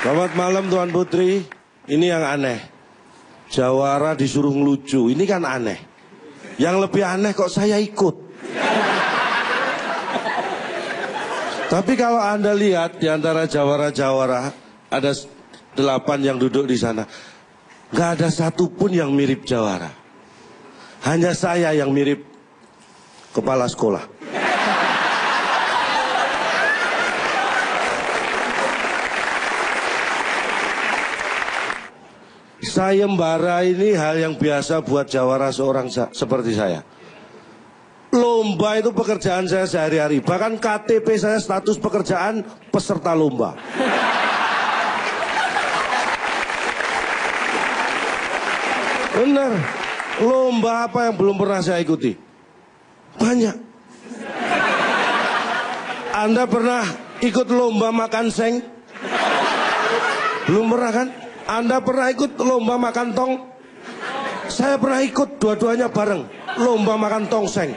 Selamat malam Tuan Putri. Ini yang aneh. Jawara disuruh ngelucu. Ini kan aneh. Yang lebih aneh kok saya ikut. Tapi kalau Anda lihat di antara jawara-jawara, ada 8 yang duduk di sana. Nggak ada satupun yang mirip jawara. Hanya saya yang mirip kepala sekolah. Sayembara ini hal yang biasa buat jawara seorang seperti saya. Lomba itu pekerjaan saya sehari-hari. Bahkan KTP saya status pekerjaan peserta lomba. Benar. Lomba apa yang belum pernah saya ikuti? Banyak. Anda pernah ikut lomba makan seng? Belum pernah kan? Anda pernah ikut lomba makan tong? Saya pernah ikut dua-duanya bareng. Lomba makan tongseng.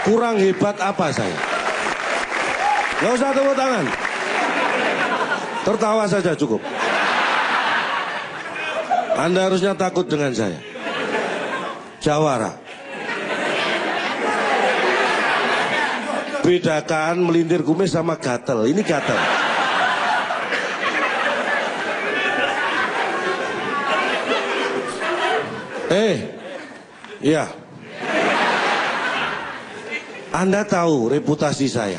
Kurang hebat apa saya? Gak usah tepuk tangan. Tertawa saja cukup. Anda harusnya takut dengan saya. Jawara. Bedakan melintir kumis sama gatel. Ini gatel. Iya. Anda tahu reputasi saya.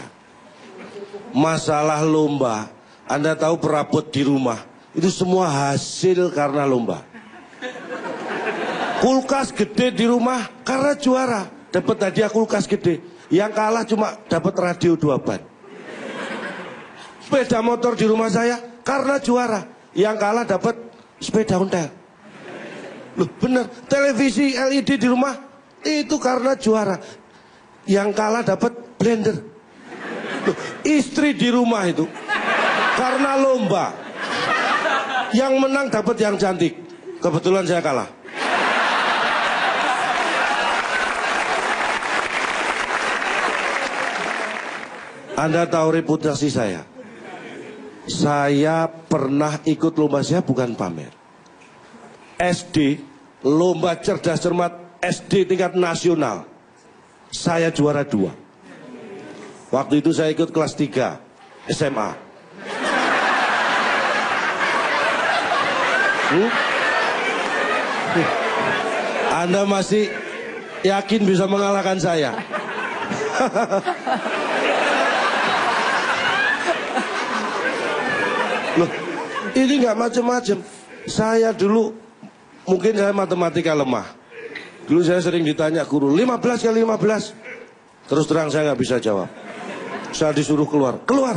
Masalah lomba, Anda tahu perabot di rumah, itu semua hasil karena lomba. Kulkas gede di rumah karena juara, dapat hadiah kulkas gede. Yang kalah cuma dapat radio 2 ban. Sepeda motor di rumah saya karena juara, yang kalah dapat sepeda ontel. Loh bener, televisi LED di rumah itu karena juara, yang kalah dapat blender. Loh, istri di rumah itu karena lomba, yang menang dapat yang cantik. Kebetulan saya kalah. Anda tahu reputasi saya. Saya pernah ikut lomba, saya bukan pamer. SD, lomba cerdas cermat SD tingkat nasional, saya juara 2. Waktu itu saya ikut kelas 3 SMA. Anda masih yakin bisa mengalahkan saya? Loh, ini nggak macem-macem. Saya dulu, mungkin saya matematika lemah. Dulu saya sering ditanya guru, 15 kali 15. Terus terang saya nggak bisa jawab. Saya disuruh keluar. Keluar.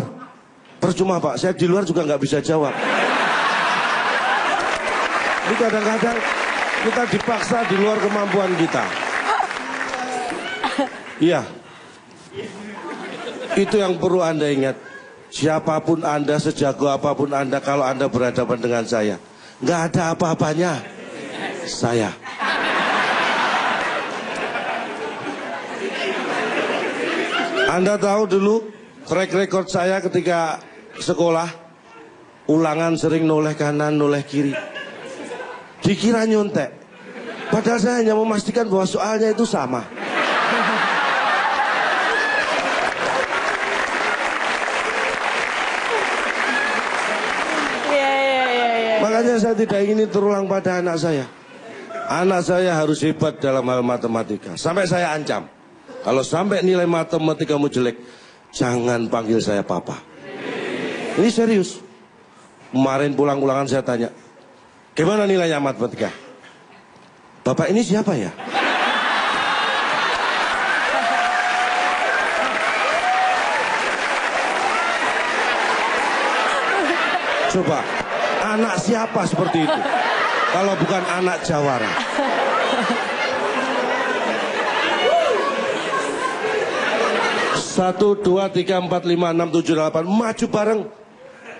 Percuma Pak, saya di luar juga nggak bisa jawab. Ini kadang-kadang kita dipaksa di luar kemampuan kita. Iya. Itu yang perlu Anda ingat. Siapapun Anda, sejago apapun Anda, kalau Anda berhadapan dengan saya, nggak ada apa-apanya. Saya. Anda tahu dulu track record saya ketika sekolah, ulangan sering noleh kanan, noleh kiri. Dikira nyontek. Padahal saya hanya memastikan bahwa soalnya itu sama. Makanya saya tidak ingin terulang pada anak saya. Anak saya harus hebat dalam hal matematika. Sampai saya ancam, kalau sampai nilai matematikamu jelek, jangan panggil saya papa. Ini serius. Kemarin pulang ulangan saya tanya, gimana nilainya matematika? Bapak ini siapa ya? Coba, anak siapa seperti itu? Kalau bukan anak jawara. Satu, 2, 3, 4, 5, 6, 7, 8. Maju bareng.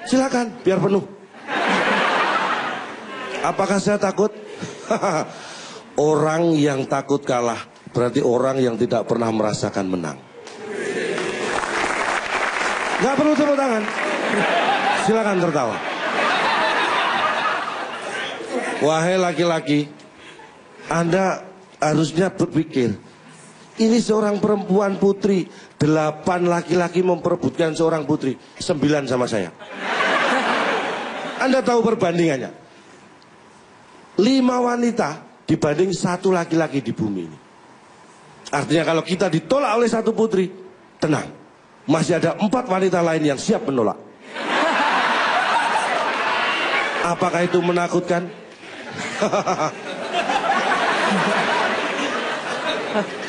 Silakan, biar penuh. Apakah saya takut? Orang yang takut kalah berarti orang yang tidak pernah merasakan menang. Gak perlu tepuk tangan. Silakan tertawa. Wahai laki-laki, Anda harusnya berpikir, ini seorang perempuan putri, 8 laki-laki memperebutkan seorang putri, 9 sama saya. Anda tahu perbandingannya? 5 wanita dibanding 1 laki-laki di bumi ini. Artinya kalau kita ditolak oleh 1 putri, tenang, masih ada 4 wanita lain yang siap menolak. Apakah itu menakutkan?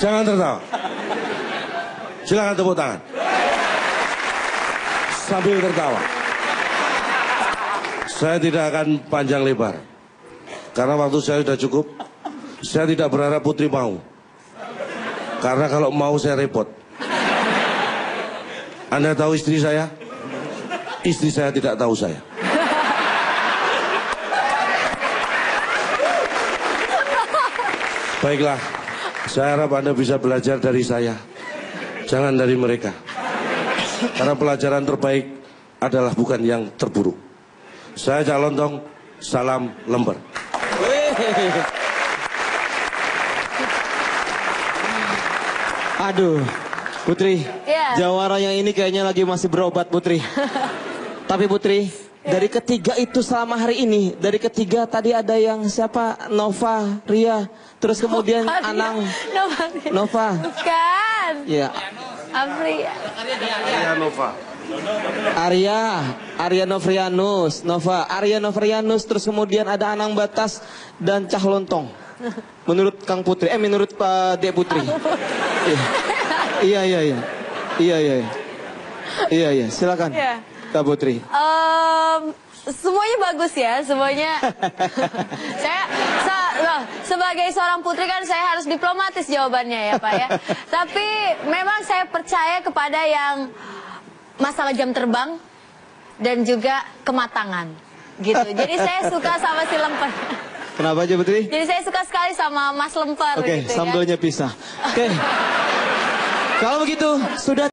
Jangan tertawa. Silakan tepuk tangan sambil tertawa. Saya tidak akan panjang lebar karena waktu saya sudah cukup. Saya tidak berharap putri mau, karena kalau mau saya repot. Anda tahu istri saya? Istri saya tidak tahu saya. Baiklah, saya harap Anda bisa belajar dari saya, jangan dari mereka. Karena pelajaran terbaik adalah bukan yang terburuk. Saya Cak Lontong, salam lembar. Aduh, Putri, jawara yang ini kayaknya lagi masih berobat, Putri. Tapi Putri, dari ketiga itu selama hari ini, dari ketiga tadi ada yang siapa? Nova, Ria, terus kemudian Anang. Nova. Bukan. Ya. Afria. Arya Nova. Arya Novrianus, Nova, Arya Novrianus, terus kemudian ada Anang Batas dan Cah Lontong. Menurut Kang Putri, menurut Pak Dek Putri. Iya, silakan. Iya. Kak Putri. Semuanya bagus ya, semuanya. Sebagai seorang putri kan saya harus diplomatis jawabannya ya Pak ya. Tapi memang saya percaya kepada yang masalah jam terbang dan juga kematangan gitu. Jadi saya suka sama si lemper. Kenapa aja Putri? Jadi saya suka sekali sama Mas Lemper. Oke, gitu, sambelnya kan? pisah. Oke. Kalau begitu sudah